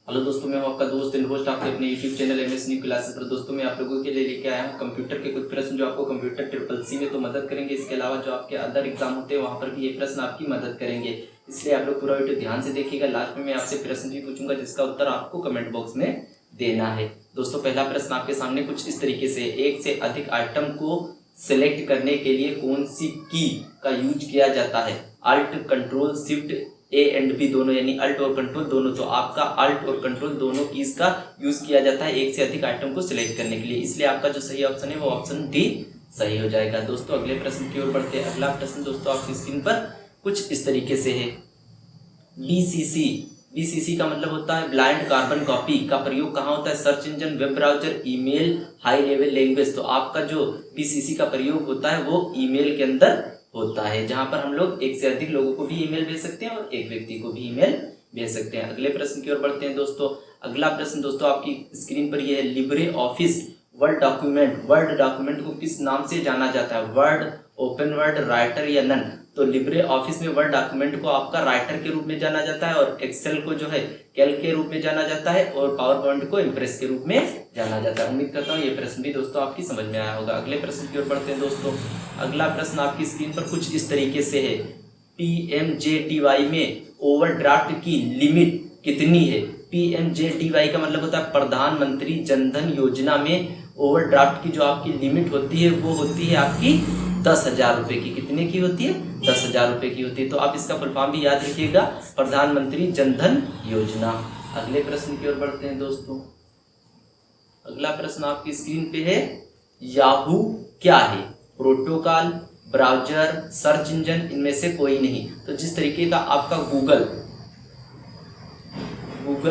Hello दोस्तों, मैं हूं आपका दोस्त एंड होस्ट आपके अपने YouTube channel MS new classes पर। दोस्तों मैं आप लोगों के लिए लेके आया हूं कंप्यूटर के कुछ प्रश्न जो आपको कंप्यूटर CCC में तो मदद करेंगे। इसके अलावा जो आपके अदर एग्जाम होते हैं वहां पर भी ये प्रश्न आपकी मदद करेंगे, इसलिए आप लोग पूरा वीडियो ध्यान से देखिएगा। लास्ट में मैं आपसे प्रश्न भी पूछूंगा जिसका उत्तर आपको कमेंट बॉक्स में देना है। दोस्तों पहला प्रश्न आपके सामने कुछ इस तरीके से, एक से अधिक आइटम को सिलेक्ट करने के लिए कौन सी की का यूज किया जाता है? Alt, control, shift, A and B दोनों, यानी अल्ट और कंट्रोल दोनों। तो आपका अल्ट और कंट्रोल दोनों कीज का यूज किया जाता है एक से अधिक आइटम को सिलेक्ट करने के लिए, इसलिए आपका जो सही ऑप्शन है वो ऑप्शन डी सही हो जाएगा। दोस्तों अगले प्रश्न की ओर बढ़ते हैं। अगला प्रश्न दोस्तों आपकी स्क्रीन पर कुछ इस तरीके से है। बीसीसी का मतलब होता है ब्लाइंड कार्बन कॉपी का प्रयोग कहाँ होता है? Search engine, web browser, email, high level language. तो आपका जो बीसीसी का प्रयोग होता है वो ईमेल के अंदर होता है, जहां पर हम लोग एक से अधिक लोगों को भी ईमेल भेज सकते हैं और एक व्यक्ति को भी ईमेल भेज सकते हैं। अगले प्रश्न की ओर बढ़ते हैं दोस्तों। अगला प्रश्न दोस्तों आपकी स्क्रीन पर यह है। लिब्रे ऑफिस वर्ड डॉक्यूमेंट को किस नाम से जाना जाता है? वर्ड, ओपन वर्ड, राइटर या नन? तो लिब्रे ऑफिस में वर्ड डॉक्यूमेंट को आपका राइटर के रूप में जाना जाता है और एक्सेल को जो है कैल्क के रूप में जाना जाता है और पावर पॉइंट को इम्प्रेस के रूप में जाना जाता है। उम्मीद करता हूँ ये प्रश्न भी दोस्तों आपकी समझ में आया होगा। अगले प्रश्न की ओर बढ़ते हैं दोस्तों। अगला प्रश्न आपकी स्क्रीन पर कुछ इस तरीके से है। PMJTY में ओवरड्राफ्ट की लिमिट कितनी है? PMJTY का मतलब होता है प्रधानमंत्री जनधन योजना में ओवरड्राफ्ट की जो आपकी लिमिट होती है वो होती है आपकी 10,000 रुपए की। कितने की होती है? 10,000 रुपए की होती है। तो आप इसका फुल फॉर्म भी याद रखिएगा, प्रधानमंत्री जनधन योजना। अगले प्रश्न की ओर बढ़ते हैं दोस्तों। अगला प्रश्न आपकी स्क्रीन पे है। याहू क्या है? प्रोटोकॉल, ब्राउजर, सर्च इंजन, इनमें से कोई नहीं। तो जिस तरीके का आपका गूगल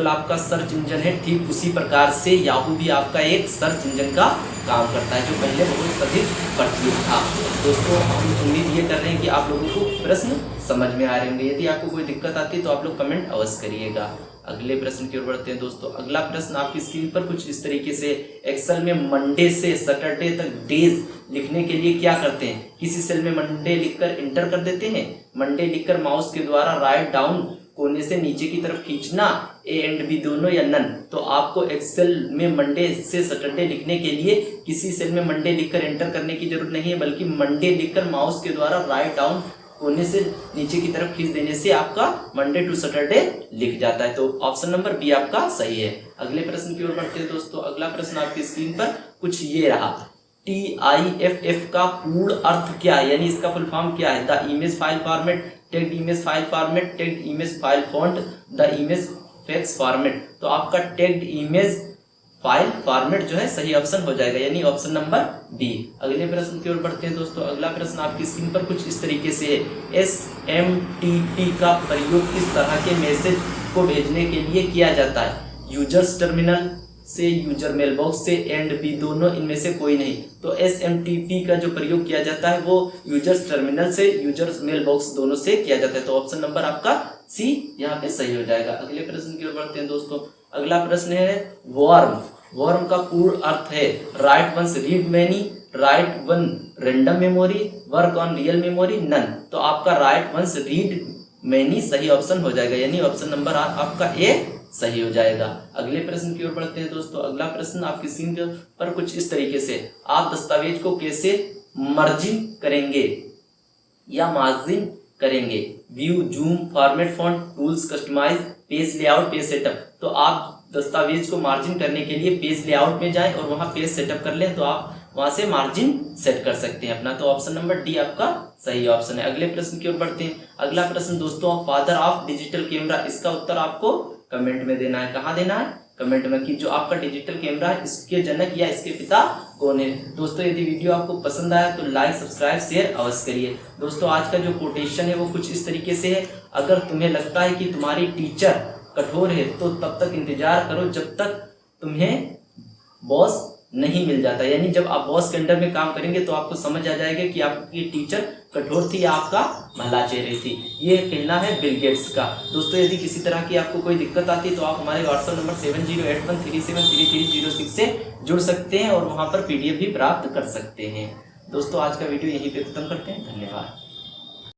आपका सर्च इंजन है, ठीक उसी प्रकार से याहू भी आपका एक सर्च इंजन का काम करता है, जो पहले बहुत अधिक प्रचलित था। दोस्तों हम उम्मीद ये कर रहे हैं कि आप लोगों को प्रश्न समझ में आ रहे होंगे। यदि आपको कोई दिक्कत आती है तो आप लोग कमेंट अवश्य करिएगा। अगले प्रश्न की ओर बढ़ते हैं दोस्तों। अगला प्रश्न आपकी स्क्रीन पर कुछ इस तरीके से। एक्सेल में मंडे से सैटरडे तक डेज लिखने के लिए क्या करते हैं? किसी सेल में मंडे लिखकर इंटर कर देते हैं। मंडे लिखकर माउस के द्वारा राइट डाउन कोने से नीचे की तरफ खींचना, ए एंड बी दोनों या नन? तो आपको एक्सेल में मंडे से सैटरडे लिखने के लिए किसी सेल में मंडे लिखकर एंटर करने की जरूरत नहीं है, बल्कि मंडे लिखकर माउस के द्वारा राइट डाउन कोने से नीचे की तरफ खींच देने से आपका मंडे टू सैटरडे लिख जाता है। तो ऑप्शन नंबर बी आपका सही है। अगले प्रश्न की ओर बढ़ते हैं दोस्तों। अगला प्रश्न आपकी स्क्रीन पर कुछ ये रहा। TIFF का पूर्ण अर्थ क्या है, यानी इसका फुल फॉर्म क्या है? The image file format, text image file format, text image file font, the image fax format. तो आपका टेक्स्ट इमेज फाइल फॉर्मेट जो है सही ऑप्शन हो जाएगा, यानी ऑप्शन नंबर बी। अगले प्रश्न की ओर बढ़ते हैं दोस्तों। अगला प्रश्न आपकी स्क्रीन पर कुछ इस तरीके से है। SMTP का प्रयोग किस तरह के मैसेज को भेजने के लिए किया जाता है? यूजर्स टर्मिनल से, यूजर मेल बॉक्स से, एंड बी दोनों, इनमें से कोई नहीं। तो SMTP का जो प्रयोग किया जाता है वो यूजर्स टर्मिनल से, यूजर्स मेल बॉक्स दोनों से किया जाता है। तो ऑप्शन नंबर आपका सी यहाँ पे सही हो जाएगा। अगले प्रश्न की ओर बढ़ते हैं दोस्तों। अगला प्रश्न है वर्म का पूर्ण अर्थ है write once read many, write one random memory, work on real memory, none? तो आपका राइट वंस रीड मैनी सही ऑप्शन हो जाएगा, यानी ऑप्शन नंबर आपका ए सही हो जाएगा। अगले प्रश्न की ओर बढ़ते हैं दोस्तों। अगला प्रश्न आपकी स्क्रीन पर कुछ इस तरीके से। आप दस्तावेज को कैसे मर्जिंग करेंगे या मार्जिन करेंगे? View, zoom, format, font, tools, customize, page layout, page setup. तो आप दस्तावेज को मार्जिन करने के लिए पेज लेआउट में जाएं और वहां पेज सेटअप कर लें, तो आप वहां से मार्जिन सेट कर सकते हैं अपना। तो ऑप्शन नंबर डी आपका सही ऑप्शन है। अगले प्रश्न की ओर बढ़ते हैं। अगला प्रश्न दोस्तों, फादर ऑफ डिजिटल कैमरा, इसका उत्तर आपको कमेंट में देना है। कहाँ देना है? कमेंट में, कि जो आपका डिजिटल कैमरा है इसके जनक या इसके पिता कौन है। दोस्तों यदि वीडियो आपको पसंद आया तो लाइक, सब्सक्राइब, शेयर अवश्य करिए। दोस्तों आज का जो कोटेशन है वो कुछ इस तरीके से है। अगर तुम्हें लगता है कि तुम्हारी टीचर कठोर है तो तब तक इंतजार करो जब तक तुम्हें बॉस नहीं मिल जाता, यानी जब आप बॉस के अंडर में काम करेंगे तो आपको समझ आ जाएगा कि आपकी टीचर कठोर थी या आपका भला चाह रही थी। ये कहना है बिल गेट्स का। दोस्तों यदि किसी तरह की आपको कोई दिक्कत आती है तो आप हमारे व्हाट्सएप नंबर 7081373306 से जुड़ सकते हैं और वहां पर PDF भी प्राप्त कर सकते हैं। दोस्तों आज का वीडियो यहीं पे खत्म करते हैं। धन्यवाद।